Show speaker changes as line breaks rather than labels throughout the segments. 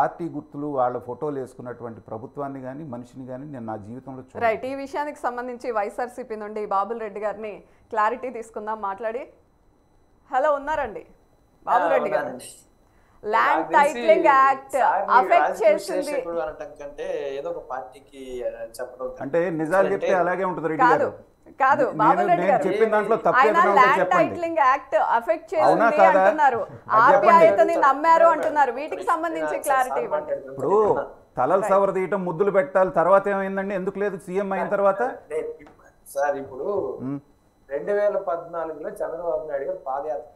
Party గుర్తులు వాళ్ళ ఫోటోలు వేసుకున్నటువంటి ప్రభుత్వాన్ని కానీ మనిషిని కానీ నేను నా జీవితంలో చూడలేదు.
రైట్, ఈ విషయానికి సంబంధించి వైఎస్ఆర్సీపీ నుండి బాబుల్ రెడ్డి గారిని క్లారిటీ తీసుకుందాం మాట్లాడి. హలో, ఉన్నారండి బాబుల్ రెడ్డి గారు? ల్యాండ్ టైటిలింగ్ యాక్ట్ అఫెక్ట్ చేసింది
ఏదో ఒక పార్టీకి చెప్పడం
అంటే నిజాలు చెప్తే అలాగే ఉంటుంది రెడ్డి గారు.
కాదు బాబుల్ రెడ్డి గారు,
చెప్పిన దాంట్లో
ఆయన ల్యాండ్ టైటిలింగ్ యాక్ట్ అఫెక్ట్ చేసింది అంటున్నారు, ఆప్యాయతని నమ్మారు అంటున్నారు. వీటికి సంబంధించి క్లారిటీ ఇవ్వండి.
ఇప్పుడు తలలు సవర తీయటం, ముద్దులు పెట్టాలి, తర్వాత ఏమైందండి? ఎందుకు లేదు సీఎం అయిన తర్వాత?
సార్ ఇప్పుడు 2014లో చంద్రబాబు నాయుడు గారు పాదయాత్ర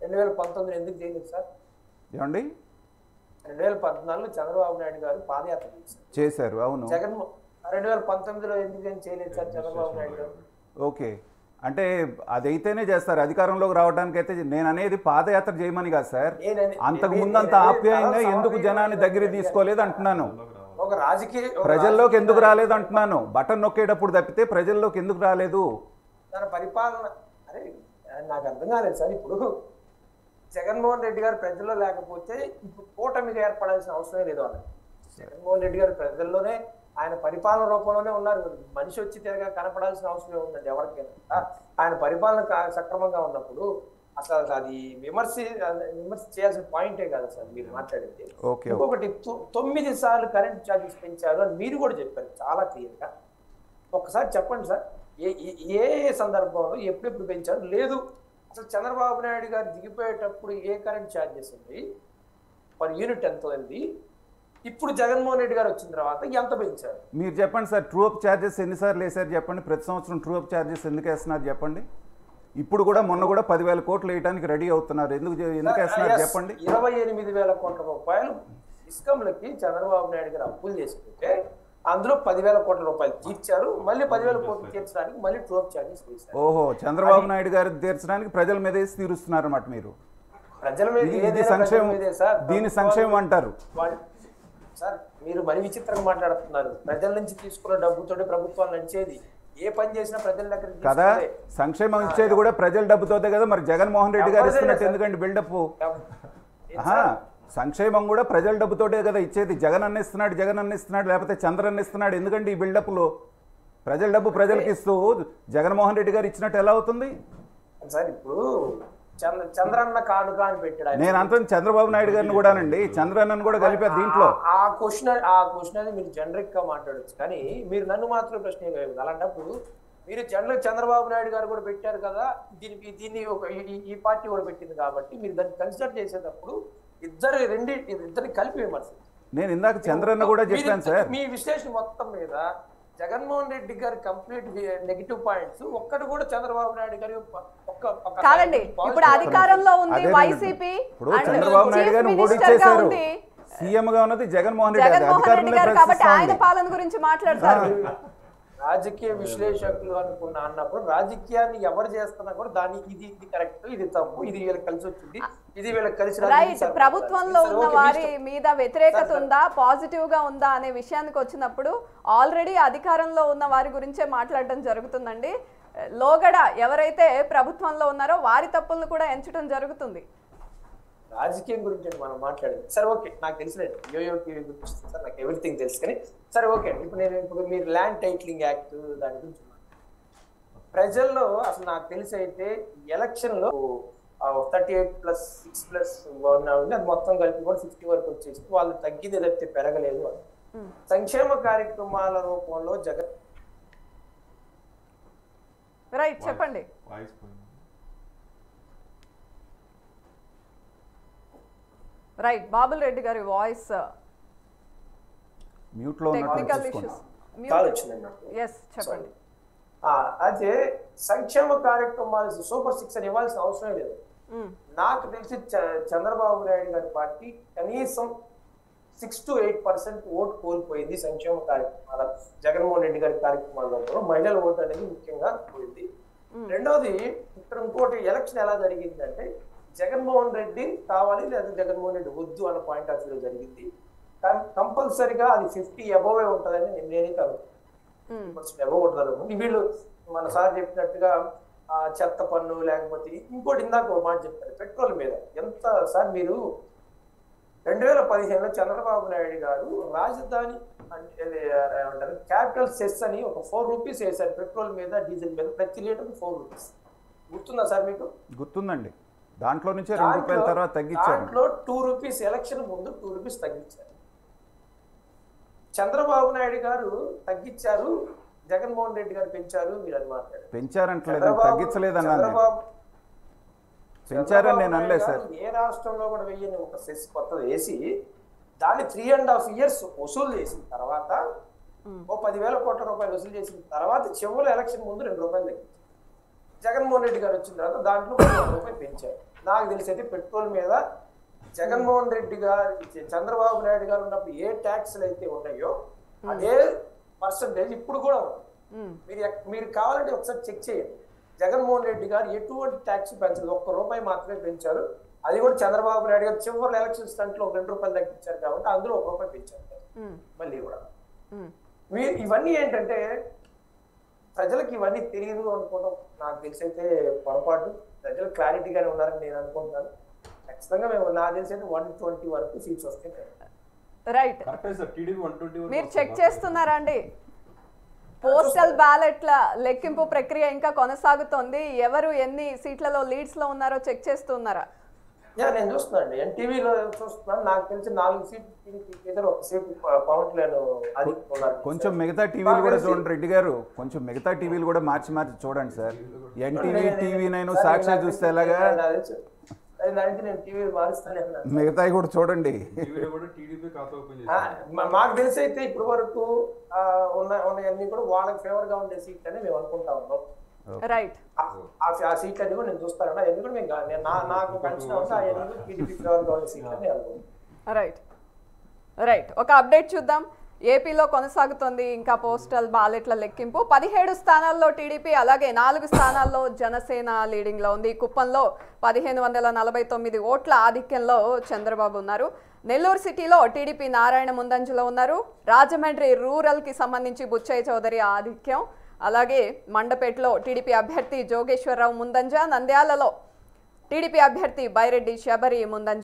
2019 ఎందుకు చేయలేదు సార్?
ఏమండి
2014లో చంద్రబాబు నాయుడు గారు పాదయాత్ర
చేశారు. అవును.
2019లో ఎందుకు చేయలేదు సార్ చంద్రబాబు నాయుడు గారు?
ఓకే, అంటే అదైతేనే చేస్తారు అధికారంలోకి రావడానికి. అయితే నేను అనేది పాదయాత్ర చేయమని కాదు సార్, అంతకు ముందు అంత ఆప్యాయంగా ఎందుకు జనాన్ని దగ్గర తీసుకోలేదు అంటున్నాను.
ఒక రాజకీయ
ప్రజల్లోకి ఎందుకు రాలేదు అంటున్నాను. బటన్ నొక్కేటప్పుడు తప్పితే ప్రజల్లోకి ఎందుకు రాలేదు?
తన పరిపాలన అరే నాకు అర్థం కాలేదు సార్. ఇప్పుడు జగన్మోహన్ రెడ్డి గారు ప్రజల్లో లేకపోతే ఇప్పుడు కూటమిగా ఏర్పడాల్సిన అవసరం లేదు. వాళ్ళకి జగన్మోహన్ రెడ్డి గారు ప్రజల్లోనే, ఆయన పరిపాలన రూపంలోనే ఉన్నారు. మనిషి వచ్చి తిరగా కనపడాల్సిన అవసరం ఉందండి ఎవరికైనా. ఆయన పరిపాలన సక్రమంగా ఉన్నప్పుడు అసలు అది విమర్శ చేయాల్సిన పాయింటే కాదు సార్ మీరు మాట్లాడేది. ఇంకొకటి 9 సార్లు కరెంట్ ఛార్జెస్ పెంచారు అని మీరు కూడా చెప్పారు చాలా క్లియర్గా. ఒక్కసారి చెప్పండి సార్, ఏ సందర్భంలో ఎప్పుడెప్పుడు పెంచారు? లేదు అసలు చంద్రబాబు నాయుడు గారు దిగిపోయేటప్పుడు ఏ కరెంట్ ఛార్జెస్ ఉంది, పర్ యూనిట్ ఎంత ఉంది, ఇప్పుడు జగన్మోహన్ రెడ్డి గారు వచ్చిన తర్వాత ఎంత పెంచారు?
మీరు చెప్పండి సార్. ట్రూ అప్ ఛార్జెస్ ఎన్నిసార్లు వేసారు చెప్పండి? ప్రతి సంవత్సరం ట్రూ అప్ ఛార్జెస్ ఎందుకు వేస్తున్నారు చెప్పండి? ఇప్పుడు కూడా మొన్న కూడా 10,000 కోట్లు వేయడానికి రెడీ అవుతున్నారు. ఎందుకు వేస్తున్నారు చెప్పండి?
28,000 కోట్ల రూపాయలు ఇస్కంలకి చంద్రబాబు నాయుడు గారు అప్పులు చేసుకుంటే అందులో 10,000 కోట్ల రూపాయలు తీర్చారు. మళ్ళీ 10,000 కోట్లు తీర్చడానికి మళ్ళీ ట్రూ అప్ ఛార్జెస్ వేశారు.
ఓహో, చంద్రబాబు నాయుడు గారు తీర్చడానికి ప్రజల మీద వేసి తీరుస్తున్నారు అన్నమాట మీరు.
ప్రజల మీద
సంక్షేమం, దీని సంక్షేమం అంటారు
సార్. మీరు మరి విచిత్రంగా మాట్లాడుతున్నారు. ప్రజల నుంచి తీసుకున్న డబ్బుతోటి ప్రభుత్వాలు నడిచేది. ఏ పని చేసినా ప్రజల దగ్గర
కదా. సంక్షేమం ఇచ్చేది కూడా ప్రజల డబ్బుతోటే కదా. మరి జగన్మోహన్ రెడ్డి గారు ఇస్తున్నట్టు ఎందుకండి బిల్డప్? సంక్షేమం కూడా ప్రజల డబ్బుతోటే కదా ఇచ్చేది. జగన్ అన్నిస్తున్నాడు లేకపోతే చంద్ర అన్నిస్తున్నాడు. ఎందుకండి ఈ బిల్డప్లో? ప్రజల డబ్బు ప్రజలకు ఇస్తూ జగన్మోహన్ రెడ్డి గారు ఇచ్చినట్టు ఎలా అవుతుంది
సార్? ఇప్పుడు చంద్రన్న కానుక అని పెట్టాడు.
నేను అంత చంద్రబాబు నాయుడు గారిని కూడానండి, చంద్రన్నను కూడా కలిపారు దీంట్లో.
ఆ క్వశ్చన్ అది మీరు జనరిక్ గా మాట్లాడచ్చు, కానీ మీరు నన్ను మాత్రం ప్రశ్న లేదు. అలాంటప్పుడు మీరు చంద్రబాబు నాయుడు గారు కూడా పెట్టారు కదా, దీన్ని ఈ పార్టీ కూడా పెట్టింది కాబట్టి మీరు దాన్ని కన్సిడర్ చేసేటప్పుడు ఇద్దరిని కలిపి విమర్శ.
నేను ఇందాక చంద్రన్న కూడా చెప్పాను సార్.
మీ విశ్లేషణ మొత్తం మీద జగన్మోహన్ రెడ్డి గారి కంప్లీట్ నెగిటివ్ పాయింట్స్ ఒక్కటి కూడా చంద్రబాబు నాయుడు గారి
కాదండి. ఇప్పుడు అధికారంలో ఉంది వైసీపీ,
ఇప్పుడు చంద్రబాబు నాయుడు గారిని ఓడించేశారు. సీఎం గా ఉన్నది జగన్మోహన్ రెడ్డి గారు
కాబట్టి ఆయన పాలన గురించి మాట్లాడతారు.
రాజకీయ విశ్లేషకులు అన్నప్పుడు రాజకీయాన్ని ఎవరు చేస్తున్నా కూడా దాన్ని ఇది కరెక్ట్, ఇది తప్పు, ఇది వీళ్ళకి కలిసి వచ్చింది, ఇది వీళ్ళకి కలిసి
రైట్. ప్రభుత్వంలో ఉన్న వారి మీద వ్యతిరేకత ఉందా, పాజిటివ్ గా ఉందా అనే విషయానికి వచ్చినప్పుడు ఆల్రెడీ అధికారంలో ఉన్న వారి గురించే మాట్లాడడం జరుగుతుందండి. లోగడ ఎవరైతే ప్రభుత్వంలో ఉన్నారో వారి తప్పులను కూడా ఎంచడం జరుగుతుంది.
రాజకీయం గురించి మనం మాట్లాడేది సరే ఓకే, నాకు తెలిసినట్టు యోయో టీవీ గురించి సార్ నాకు ఎవ్రీథింగ్ తెలుసు. కానీ సరే ఓకే, ఇప్పుడు మీరు ల్యాండ్ టైటిలింగ్ యాక్ట్ దాని గురించి ప్రజల్లో అసలు నాకు తెలిసి అయితే ఎలక్షన్ లో 38+6+1 అది మొత్తం కలిపి కూడా 60 వరకు వచ్చేసి వాళ్ళు తగ్గింది తప్పితే పెరగలేదు అని. సంక్షేమ కార్యక్రమాల రూపంలో జగన్
రైట్ చెప్పండి. రైట్, బాబుల్ రెడ్డి గారి వాయిస్
మ్యూట్ లో
టెక్నికల్ ఇష్యూస్. yes చెప్పండి.
అదే సంక్షేమ కార్యక్రమాలు సూపర్ 6 అని ఇవ్వాల్సిన అవసరం లేదు. నాకు తెలిసి చంద్రబాబు నాయుడు గారి పార్టీ కనీసం 6 to 8% ఓటు కోల్పోయింది సంక్షేమ కార్యక్రమాల జగన్మోహన్ రెడ్డి గారి కార్యక్రమాలలో. మహిళల ఓటు అనేది ముఖ్యంగా పోయింది. రెండవది ఇక్కడ ఇంకోటి ఎలక్షన్ ఎలా జరిగిందంటే జగన్మోహన్ రెడ్డి కావాలి లేదా జగన్మోహన్ రెడ్డి వద్దు అన్న పాయింట్ ఆఫ్ వ్యూ జరిగింది. కంపల్సరిగా అది 50 అబోవ్ ఉంటుందని నేనైతే అబోవ్ ఉంటారు. వీళ్ళు మన సార్ చెప్పినట్టుగా చెత్త పన్ను లేకపోతే ఇంకోటి ఇందాక మాట చెప్పారు పెట్రోల్ మీద ఎంత సార్ మీరు 2015లో చంద్రబాబు నాయుడు గారు రాజధాని అంటే ఏమంటారు క్యాపిటల్ సెస్ అని ఒక 4 రూపీస్ వేశారు పెట్రోల్ మీద డీజిల్ మీద ప్రతి లీటర్ 4 రూపీస్. గుర్తుందా సార్ మీకు?
గుర్తుందండి. దాంట్లో నుంచే 2 రూపాయల తర్వాత తగ్గించారు.
దాంట్లో 2 రూపీస్ ఎలక్షన్ ముందు 2 రూపీస్ తగ్గించారు. చంద్రబాబు నాయుడు గారు తగ్గించారు, జగన్మోహన్ రెడ్డి గారు పెంచారు. మీరు అని మాట్లాడారు.
పెంచారంటలేదు, తగ్గించలేదన్నాను. పెంచారని నేను అనలేదు సార్.
ఏ రాష్ట్రంలో కూడా వెయ్యని ఒక సెస్ కొత్తది వేసి దాన్ని 3.5 years వసూలు చేసిన తర్వాత ఓ 10,000 కోట్ల రూపాయలు వసూలు చేసిన తర్వాత చివరి ఎలక్షన్ ముందు 2 రూపాయలు తగ్గించారు. జగన్మోహన్ రెడ్డి గారు వచ్చిన తర్వాత దాంట్లో 1 రూపాయలు పెంచారు. నాకు తెలిసి అయితే పెట్రోల్ మీద జగన్మోహన్ రెడ్డి గారు చంద్రబాబు నాయుడు గారు ఉన్నప్పుడు ఏ ట్యాక్స్లు అయితే ఉన్నాయో అదే పర్సంటేజ్ ఇప్పుడు కూడా ఉంది. మీరు కావాలంటే ఒకసారి చెక్ చేయండి. జగన్మోహన్ రెడ్డి గారు ఎటువంటి ట్యాక్స్ పెంచలేదు, 1 రూపాయి మాత్రమే పెంచారు. అది కూడా చంద్రబాబు నాయుడు గారు చివరి ఎలక్షన్ స్టంట్లో 2 రూపాయలు తగ్గించారు కాబట్టి అందులో 1 రూపాయి పెంచారు. మళ్ళీ కూడా మీరు ఇవన్నీ ఏంటంటే ప్రజలకు ఇవన్నీ తెలియదు అనుకోవడం నాకు తెలిసి అయితే పొరపాటు. ప్రజలు క్లారిటీగానే ఉన్నారని నేను అనుకుంటున్నాను. ఖచ్చితంగా మేము నాకు తెలిసి అయితే 120 వరకు సీట్స్ వస్తాయి.
రైట్, మీరు చెక్ చేస్తున్నారా అండి? పోస్టల్ బ్యాలెట్ల లెక్కింపు ప్రక్రియ ఇంకా కొనసాగుతోంది. ఎవరు ఎన్ని సీట్లలో లీడ్స్ లో ఉన్నారో చెక్ చేస్తున్నారా?
నేను చూస్తున్నాను, ఎన్టీవీలో చూస్తున్నాను. నాకు తెలిసి 4 సీట్లు, 1 సీట్ పవన్ కళ్యాణ్ అది ఉన్నారు.
కొంచెం మిగతా టీవీలు కూడా చూడండి రెడ్డి గారు, కొంచెం మిగతా టీవీలు కూడా మార్చి చూడండి సార్. ఎన్టీవీ, TV9, సాక్షి చూస్తే ఎలాగా?
నేను టీవీ మారుస్తానే
మిగతాయి కూడా చూడండి.
మాకు తెలిసి అయితే ఇప్పటి వరకు ఉన్నవన్నీ కూడా వాళ్ళకి ఫేవర్ గా ఉండే సీట్ అని మేము అనుకుంటా ఉన్నాం.
రైట్,
ఆ సీట్ అని కూడా నేను చూస్తాను. ఎందుకంటే నాకు పెన్షన్ అవన్నీ టీడీపీ ఫేవర్ గా ఉండే సీట్ అని అనుకుంటున్నాను.
రైట్, ఒక అప్డేట్ చూద్దాం. ఏపీలో కొనసాగుతోంది ఇంకా పోస్టల్ బ్యాలెట్ల లెక్కింపు. 17 స్థానాల్లో టీడీపీ, అలాగే 4 స్థానాల్లో జనసేన లీడింగ్ లో ఉంది. కుప్పంలో 1549 ఓట్ల ఆధిక్యంలో చంద్రబాబు ఉన్నారు. నెల్లూరు సిటీలో టీడీపీ నారాయణ ముందంజలో ఉన్నారు. రాజమండ్రి రూరల్ కి సంబంధించి బుచ్చయ్య చౌదరి ఆధిక్యం, అలాగే మండపేటలో టీడీపీ అభ్యర్థి జోగేశ్వరరావు ముందంజ, నంద్యాలలో టీడీపీ అభ్యర్థి బైరెడ్డి శబరి ముందంజ